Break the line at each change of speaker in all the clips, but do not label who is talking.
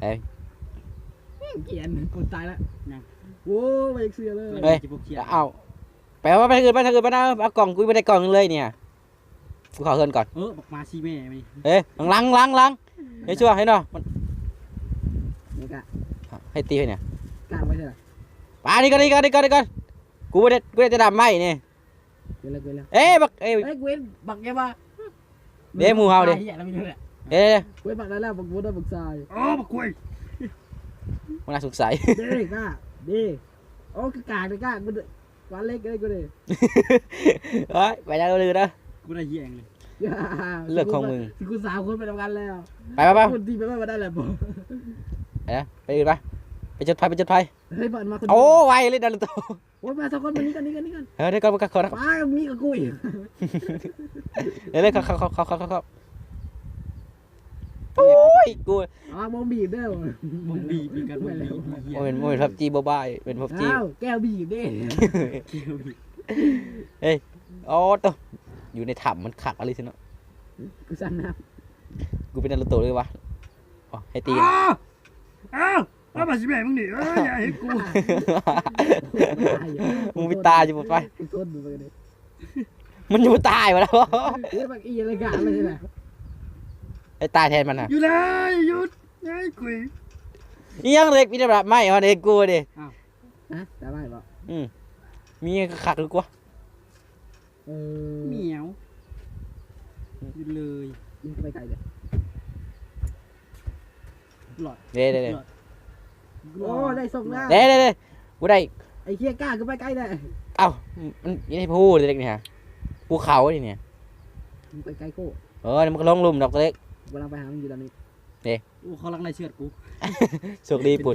เฮ้ย
เกลียนคนตายแล้วโว้ไปเสือเลย
เฮ้ยเอาไปว่าไปทางอื่นไปทางอื่นไปนะเอากล่องกูไปในกล่องเลยเนี่ยกูขอเงินก่อน
บอกมาซีแม่ไป
เฮ้ยลังเฮ้ยชัวร์ให้หน่อยมัน
นี่กะ
ให้ตีไปเนี่ย
กะไว้เถอะ
ไปนี่ก่อนกูได้จะดำไหมเนี่ย
เกลียนเลย
เอ้ยบักเอ้ย
เฮ้ยเว้นบักแกว่า
เดี๋ยวหมูเฮาดิ
เหี้ยแล้วไม่รู้แหละ
เอ้ย
เว้นบักได้แล้วบักวัวได้บักทราย
บักกล้วย
มันน่าสงสัย
เด้กะเด้โอ้คือกากเลยกะกูวานเล็กเลยกูเด้
เฮ้ยไปแล้วลือนะ
กูได้เยี่ยงเลย
เลือกของมึง
กูสาวคนไปทำงานแล้ว
ไป
คนที่ไปไม่ได้แหละบ่
ไปนะไปอื่นไปจุดไฟ
เฮ้ยบัดมาคน
โอ้ไวเลยดันโต
โอ้มาสองคนมานี่กัน
เฮ้ยเดี๋ยวก่อนขอนะ
ป้ามีกับกูอีก
เดี๋ยวเขาโอ้ยกู
มองบีบได้
มึงบีบกันมึงบีบ
โอ้ยพับจีบ้าเป็นพับจี
อ้าวแก้วบีบได้
เฮ้ยโอ้ตัวอยู่ในถ้ำมันขักอะไรสิเนาะ
กูสั่นนะ
กูเป็นดันโตเลยวะอ๋อให้ตีกัน
อ้าวมาซีแม่มึงดิอย่าให้กู
มึงไปตายจะหมดไป
กูทนดูไปเลย
มันอยู่ตายวะแล้ว
เฮ้ยบักอีอะไรกันเลยนะ
ไอ้ตายแทนมันอ่ะ
อยู่เลยหยุดยัยกุย
ยังเล็กพี่แบบไม่เอาเด็กกูดิ
ฮะได้ไหมบ่
มีขักหรือกว่า
เหมียวหยุดเลย
ยิงไปไกลเลย
หลอด
เด้
โอ้ได้ส่งแล้ว
กูได้
ไอ้เคี้ยกล้าก็ไปไกลได้
เอ้ามันยังให้พูดเล็กนี่ฮะภูเขาดิเนี่ย
ไปไกลโก้
มันก็ลงลุ่มดอกเล็ก
เวลาไปหามันอยู่ตอนนี้
เขาลังในเชือดกู
สุกดีปุ่น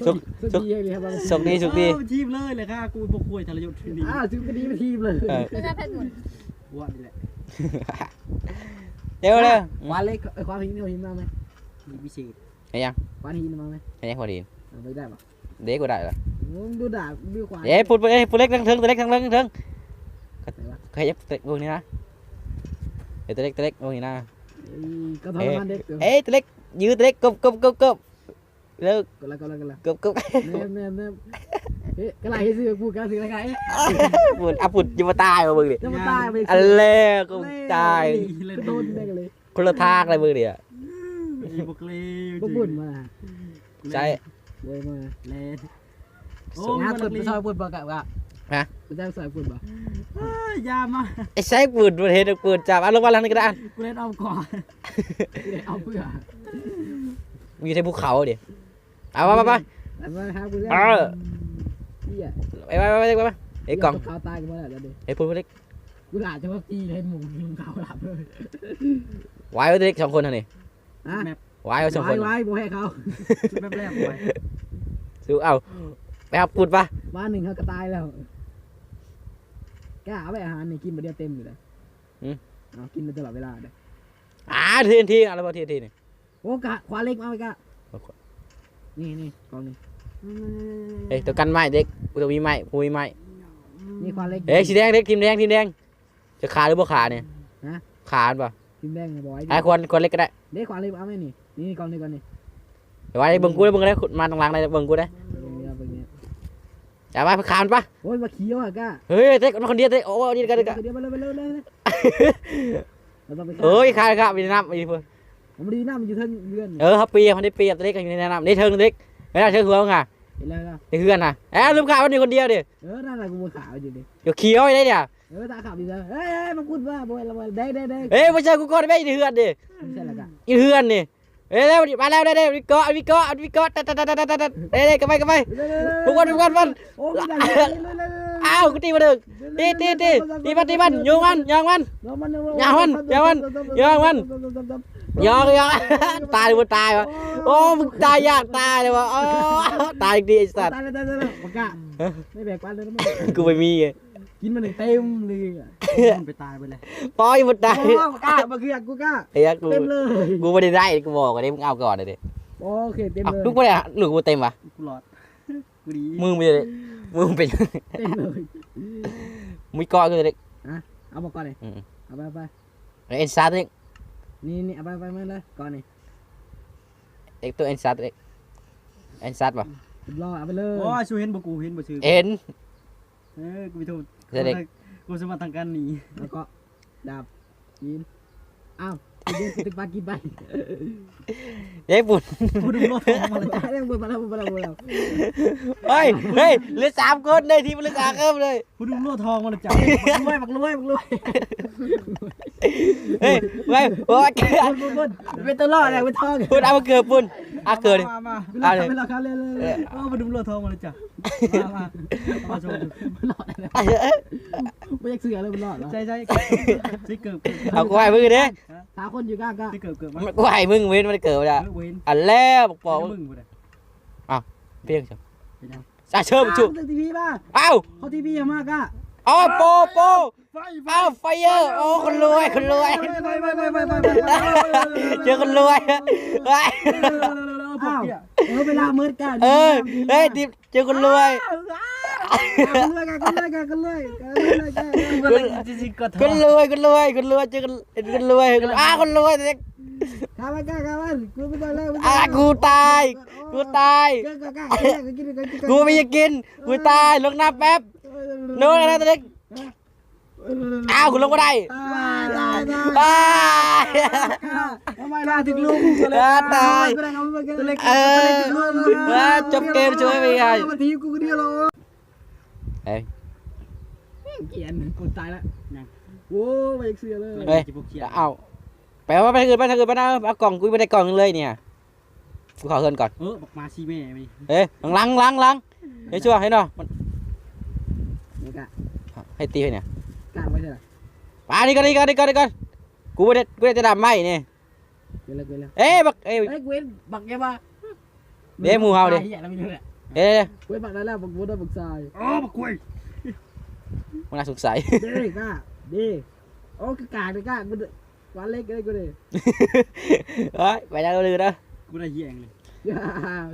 สุดดีเลยครับ
สุกดี
ทีมเลยเลยค่ะกูบกคุยทารยศทีนี้
สุดดีไปทีมเลย
คือถ้าแพทย์หมด
ว่านี่แหละ
เดี๋ยวเลย
ควานเล็กควานหินเอาหินมาไหม
มีพิเศษ
ไอ้ยัง
ควานหินมาไหม
ไอ้ยังพอดี
ไปได้ปะ
เด็กกูได้เหรอ
ดูด่าดูควาน
เดี๋ยวปุ่นเล็กทั้งเทิงตัวเล็กทั้งเทิงเคยยับตัวเล็กวงนี้นะเดี๋ยวตัวเล็กวงนี้นะ
ก็ทรมานเด็ก
ตัวเล็กยืดตัวเล็กกบเลิก
ก็แล้ว
กบ
เนมเฮ้ยก็ไรให้ซื้อพูดกันซื้ออะไร
ปุ่นปุ่นจะมาตายมาบึงดิ
จะมาตายไป
อันแรกก็ตาย
โดนได้กันเลย
คนละทางเลยมึงเดียว
บกเลย
ก็บุญมา
ใช่
เว้ยมา
เล่นโอ้
งาน
มัน
เปิด
เลย
ซอยบุญบอกกับกูจะใส่บุญบ่
ยามา
ไอ้ใช้ปืนประเทศปืนจับลงมาลังนี่ก็ได้
กูเล่นเอาก่อน
เอาเพื่อ
มีที่ภูเขาดิเอาไป
มาหากูได้เฮีย
ไอ้กล่อง
เขาตายกันมาแล้วเด็ก
ไอ้พูดเล็ก
กูหลาจะว่าตีเล่นหมูยิงเขาหลับเลย
ไว้เล็ก2คนเท่านี้
ฮะ
ไว้2คน
ไว้โบให้เขา
ชุดแรกไป
สู้เอาไปเอาปืนปะ
บ้านหนึ่งเขาก็ตายแล้วแกหาไปอาหารเนี่ยกินมาเดียวเต็มอยู่เลยเอากินตลอดเวลาเลย
ทีอะไรบ้างทีนี่
โอ้กะควาเล็กมาไปกะนี่กองนี่
เอ้ยตัวกันไม้เด็กกูจะมีไม้กูมีไม้
นี่ควาเล็ก
เอ้ยสีแดงเด็กทีมแดงจะขาหรือบ่ขาเนี่ยขาป่ะ
ทีมแดงบอย
ไอ้คนเล็กก็ได้
เด็กควาเล็กเอาไหมนี่กองนี่
ไว้เบิ่งกูได้มาตรงหลังได้เบิ่งกูได้อย่าไปขามันปะ
โอ้ยมาเขียวอ่ะกะ
เฮ้ยเด็กคนเดียวเด็กโอ้ดีกัน
เดี๋ยวมาเลยเราต้องไป
เฮ้ยขามีน้ำมีเพื่อน
ผมดีน้ำมันอยู่ทั้งเรือน
เขาปีมันได้ปีตัวเล็กอยู่ในน้ำนี่เทิงเล็กไม่ได้เทิงหัวมึงอ่ะ
เห็นแล้ว
ไอ้เพื่อนอ่ะลืมขามันอยู่คนเดียวดิ
นั่นแหละกูมาขาวอยู่ดิ
เดี๋ยวเขียวไอ้เนี่ย
ตาขาวอยู่เลยเฮ้ยมาพูดว่าบอยละบอยได้
เฮ้ยไม่ใช่กูก่อนไม่เพื่อนดิ
ไม่ใช่ละกะ
อีเพื่อนนี่เฮ้ยแล้วมาแล้วได้วิเกาะตัดได้กันไปทุกวัน
โอ้ยได้เลย
อ้าวกูตีมาดึกตีมันยองมันตายเลยตายวะโอ้มึงตายยากตายเลยวะอ๋อตายดีไอ้สัตว์
ตายปากกาไม่แบกปันเลยนะ
กูไม่มี
กินมันเต็มเลย
ไปตายไปเลย
ปล่อยมันตาย
ปากกามาคือกูกล้า
ไอ้ยักษ์
เต็มเลย
กูไม่ได้กูบอกกันดิมึงเอาก่อนเลยดิ
โอเคเต็มเลย
ลูกไม่ได้หรือกูเต็มวะ
กูหลอดกูดี
มือไม่ได้มือเป็น
เต็มเลย
มีก้อนเลย
เอาบอกก่อนเลยเอาไป
เอ็นซาร์เด็ก
นี่เอาไปมาเลยก่อนนี่
เอ็กตัวเอ็นซาร์เด็ก อ้ซัดป่ะ
รอเอาไปเลย
โอ้ยชูเห็นบ่กูเห็นบ่ชื่อ
เห็น
กูไปโทษ
เด็ก
กูสมัครทางการหนี
แล้วก็ดาบกินอ้าวไปเดินตึกปลากินไป
เด็กปุ่น
กูดูรถทองมาเลย
ตายแล้วมาแล้วมาแล้วมาแล้ว
เฮ้ยเหลือ3 คนเลยทีมเหลือ3 คนเลย
กูดูรถทองมาเลยจ้ะ
บักรวย
เฮ้ยไม่โอ้ย
ปุ่นเป็นตัวรอดอะไรเป็นทอง
ปุ่นเอามาเกิดปุ่นเอาเกิดดิ
มา
เป็นราคาเลย
มาดูรถทองมาเลยจ้ะมาชม
มันรอดอะไรไม่อยากเสือเลยมันรอดเหรอ
ใช่สิเกิบ
เอากูให้มึงดิ
สามคนอยู่ก้าก้า
สิเกิบมา
กูให้มึงเว้นมันเกิดมา
เว้น
อันแล้วบอก
มึงบ่ได้
เพียงจ้ะเชิญชุบ
ทีวีป่ะ
เอ้า
เขาทีวีมากอ่ะ
เอาโป
ไฟ
เอาไฟเยอร์โอ้คนรวยเจอคนรวยเฮ้ย
อ้าวเวลามืดกัน
เฮ้ยดิเจอคนรวย
กันเลย
คนรวยเจอคนรวยคนรวยเด็ก
ข้ามันกูไม่ได้เลย
กูตายกูไม่อยากกินกูตายลงน้ำแป๊บโน้นอะไรเด็กอ้าวกูลงไม่ได้ตาย
ทำไมล่ะถึงลุง
ตายจบเกมช่วยไม่ได้
มาทีกูเดียวเลย
เฮ้ย
เกียนกูตายแล้วโว้ไปเสือเลย
เฮ้ยเอาไปว่าไปทางอื่นไปนะเอากล่องกูไม่ได้กล่องเลยเนี่ยกูขอเงินก่อน
บอกมาซีแม่ไป
เฮ้ยล้างเฮ้ยชัวร์ให้หน่อยมัน
นี่กะ
ให้ตีไปเนี่ย
กางไว้ใช่ไหม
มานี่ก่อนกูไม่ได้จะดับไม้เนี่ย
เกลือ
เอ้ยบัก
เฮ้ยกูเห็นบักยังมา
เดี๋ยวหมูเฮาดิ
เหี้ยแล้วไม่รู้แหละ
เอ้ย
กูเห็นบักได้แล้วบักบัวได้บักทราย
อ๋อบักกล้วย
มันน่าสงสัย
เด้กะดีโอ้คือกากเลยกะกูวันเล็กเลยกูเลย
เฮ้ยไปยังลือนะ
กูได้เหี้ยงเลย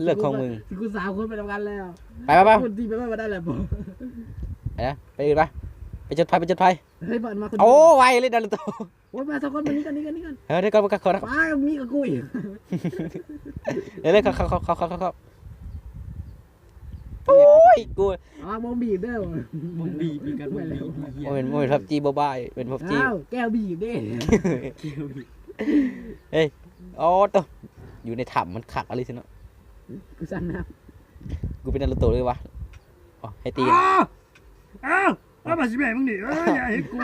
เรื่องของมึง
กู3 คนไปทำกันแล้ว
ไป
คนที่ไปมาได้แหละบ่
ไปอื่นไปจุดไฟ
เฮ้ยบอลมาคน
โอ้ไวเลยดันตัว
โอ้ยมา2 คนมานี่กัน
เฮ้ยเดี๋ยวก่อนขอนะ
ป้ามีกับกูอีก
เดี๋ยวเขาโอ้ยกู
มองบีบเด้อ
มึงบีมีกันมึงบีเหี้ย
โอ้เป็นพับจีบ้าเป็นพับจี
อ้าวแก้วบีบเด้
เฮ้ยโอ้ตัวอยู่ในถ้ำมันขักอะไรสิเนาะ
กูสั่งน้
กูเป็นนารูโตะเลยวะอ๋อให้ตี
อ้าวมาสิแม่มึงนี่อย่าเห็นกู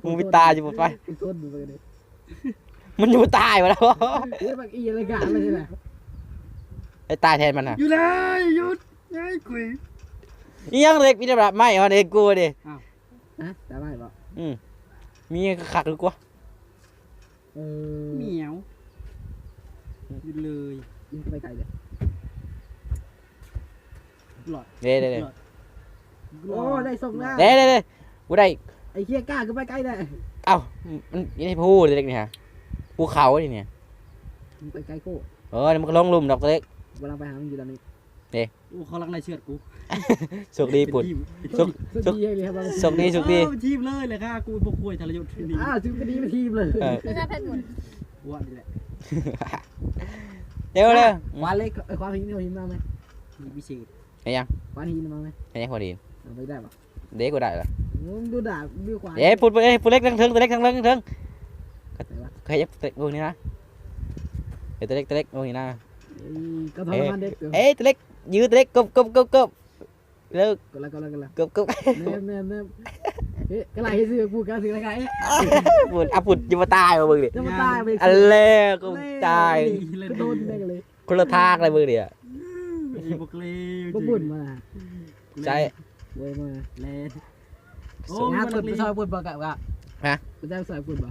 ำ
มึงไปตายอยู่หมดไป
กูทนมึงไปเลย
มันอยู่ตายมาแล้ว
เฮ้ยบักอีอะไรกันเลยนะ
ไอ้ตายแทนมันอ่ะ
อยู่เลยหยุดไอ้กุย
ยังเล็กมีแต่แบบไม่เอาเด็กกูดิ
ฮะแต่ไม่บอก
มีขักหรือกว่า
เหมียวอยู่เลย
ยิงไปไกลเลย
หลอด
เด้
โอ้ได้ส่งแล้ว
กูได้
ไอ้เคี้ยกล้าก็ไปไกลได้
เอ้ามันยังให้พูดเล็กนี่ฮะภูเขาดิเนี่ย
มึงไปไกลโค
มันก็ลงลุ่มดอกเล็ก
เวลาไปหามึงอยู่ตอนนี้
โอ้เขารักในเชือดกู
สุกดีปุ่น สุก
ดีเลยครับ
สุกดี
ทีมเลยเลยค่ะกูพวกคุยทรยศนี่
สุกดีไปทีมเลย
ไม่ใช่เพชรหมุน
ว่านี่แหละ
เดี๋ยวเลย
ควานเล็กควานหินเอาหินมาไหม
มีพิเศษ
ไอ้ยัง
ควานหินมาไหม
ไอ้ยังพอดี
เอาไปได้ปะ
เด็กกูได้เหรอ
มึงดูด่าดูควาน
ปุ่นเล็กทั้งเทิงตัวเล็กทั้งเทิงเคยยับตัวนี้นะตัวเล็กตัวนี้นะ
ก็ทรมานเด็ก
ตัวเล็กยืดตัวเล็กกบเลิก
ก็แล้ว
กบ
เนมเฮ้ยก็ไรให้ซื้อกูก็ซื้ออะไร
ปุ่นจะมาตายมามึงดิ
จะมาตายไป
อันแรกก็ตาย
ก็โดนได้กันเลย
คนละทางเลยมึงเดียว
บุกเลย
ก็บุญมา
ใจ
เว้ยมา
เลน
โอ้งานปุ่นไปซอยปุ่นบอกกะไปแจ้งซอยปุ่นบ่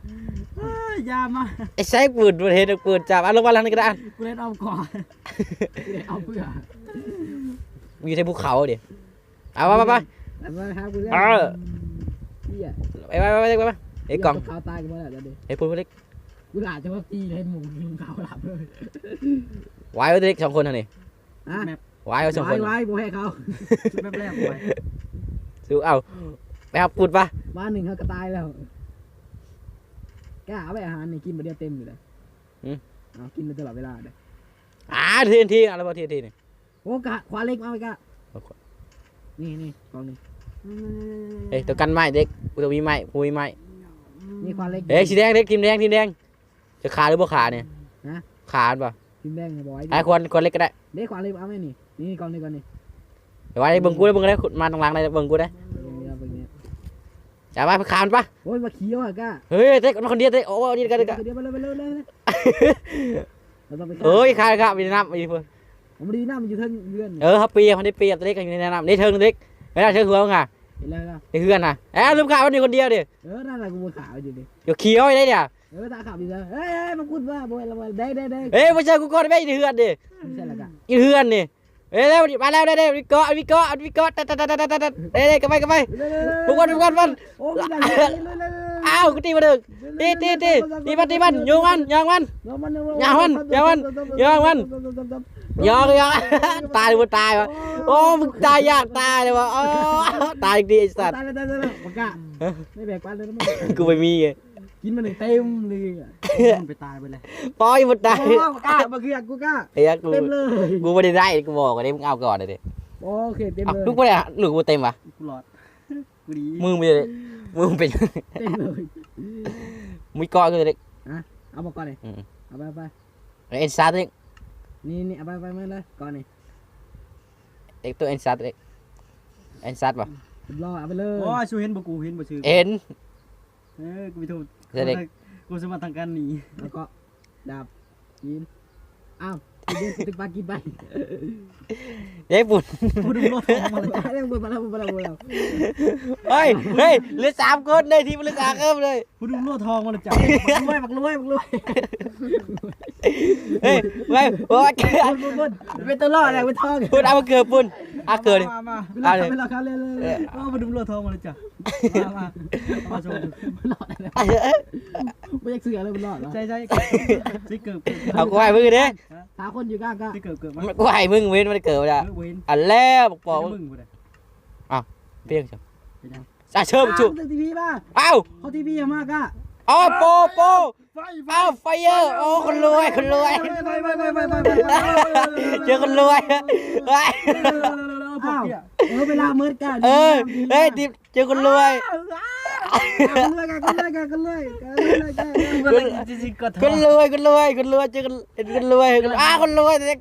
ยามา
ไอ้ใช้ปุ่นประเทศปุ่นจับลงมาลังนี่ก็ได้
กูเล่นเอาก่อน
เอาเพื่อ
มีอยู่ในภูเขาดิเอาไป
แล้วมาหากูได้เหี้ย
ไปไอ้กล่อง
เขาตายกันหมดแล้วดิ
ไอ้ปุ่นเล็ก
กูด่าจะว่าตีเห็นหมูยิงเขาหลับเลย
วายเล็ก2 คนเท่านี้
ฮะ
วาย2 คน
ไว้บ่ให้เขา
แบบแรกไป
สู้เอาไปเอาปุ่นปะ
บ้านหนึ่งเขาก็ตายแล้วกล้าเอาไปอาหารนี่กินมาเดียวเต็มอยู่เลยเอากินตลอดเวลาเลย
ทีอะไรบ่ทีนี่
โอ้กะขวาเล็กมาไปกะนี่กองนี่
เอ้ยตัวกันไม้เด็กตัวมีไม้ปุยไม้
นี่ขวาเล็ก
เอ้ยสีแดงเด็กทีมแดงจะขาหรือบ่ขาเนี่ยขาป่ะ
ทีมแดงบอย
ไอ้คนเล็กก็ได้
เด็กขวาเล็กเอาไหมนี่กองนี่
เดี๋ยวไว้เบิ่งกูได้มาตรงหลังได้เบิ่งกูได้จะไปขามันปะ
โอ้ยมาเขียวอ่ะกะ
เฮ้ยเด็กคนเดียวเด็กโอ้นี่กัน
เดี๋ยวไปเลยเราต้องไป
เอ้ยขามีน้ำมีเพื่อน
ผมดีน้ามันอยู่ทั้งเรือน
เขาปีคนนี้ปีตัวเล็กอยู่ในน้ำนี่เทิงเด็กไม่ได้เทิงหัวมึงอ่ะ
เห็นเลยนะ
นี่เพื่อนน่ะลืมขาวันนี้คนเดียวดิ
นั่นแหละกูมาขาวอยู่ดิ
เดี๋ยวเขียวได้เนี่ย
ตาขาวอยู่เลยเฮ้ยมาพูดว่าบอยละบอยได้
เอ้ยไม่ใช่กูก่อนไม่เพื่อนดิ
ไม่ใช่ละกะ
อีเพื่อนนี่เอ้ยแล้วมาแล้วได้วิกเกาะตัดได้กันไปทุกคน
โอ้ยได้เลย
อ้าวกูตีมาดึกตีมันโยงมันยองมันยองตายหรือตายวะโอ้มึงตายยากตายเลยวะอ๋อตายดีไอ้สัตว์
ตายปากกาไม่แบกปันเลยนะ
กูไม่มีไง
กินมันเต็มเลยมันไปตายไปเลย
ปล่อยมันตาย
ปากกามาคือกูกล้า
ไอ้ยักษ์
เต็มเลย
กูไม่ได้กูบอกกันดิมึงเอาก่อนเลยดิ
โอเคเต็มเลย
ลูกไม่ได้หรือกูเต็มวะ
กูหลอดกูดี
มึงไม่ได้มึงเป็น
เต็มเลย
มึงก้อนกูเลย
เอาบอกก่อนเลยเอาไป
เอ็นซาร์ด
นี่เอาไปมาเลยก่อนนี่
เอ็กตัวเอ็นซาร์ดเอ็นซาร์ดป่ะ
รอเอาไปเลย
โอ้ชูเห็นบ่กูเห็นบ่ชื่อ
เอ็น
กูไปโทษ
เด็ก
กูสมัครทางการหนี
แล้วก็ดาบกินอ้าวกินตึกปลากินไป
เด็กปุ่น
กูดูรถทองมาแล้ว
จ่ายแล้วมาแล้ว
เฮ้ยเหลือ3 คนเลยทีมเหลือ3 คนเลย
กูดูรถทองมาแล้วจ้ะ
มักรวย
เฮ้ยไม่โอ้ย
เป็นตัวรอดอะไรเป็นทอง
ปุ่นเอามาเกิดปุ่นเอาเกิด
มา
เวลาเขาเล่นเลย
มาดูรถทองมาแล้วจ้ะมาชม
รอดอะไรไม่อยากเสือเลยมันรอดเหรอ
ใช่สิเกิด
เอากูให้มึงดิ
สามคนอยู่ก้าก็
สิเกิดมา
กูให้มึงเว้นมันเกิดแล้ว
เว้น
อันแล้วบอก
มึงกูได้
เปี้ยงจังเชิญจุ
ตึกทีวีป่ะ
เอ้า
เขาทีวีมากอ่ะ
อ๋อโปเอ้าไฟเยอร์โอ้คนรวยเจอคนรวย
อ้าวเวลาเมื่อกัน
เฮ้ยดิเจอคนรวย
กันเลย
คนรวยเจอคนรวยคนรวยคนรวยคนรวยเด็ก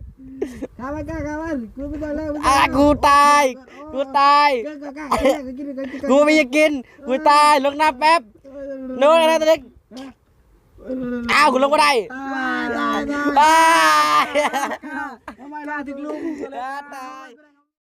ข้ามันกูไม่ได้แล้ว
กูตายกูไม่อยากกินกูตายลงน้ำแป๊บโน้นอะไรตัวเล็กอ้าวกูลงก็ได้
ตาย
ตาย
ทำไมล่ะถึงลุง
ตาย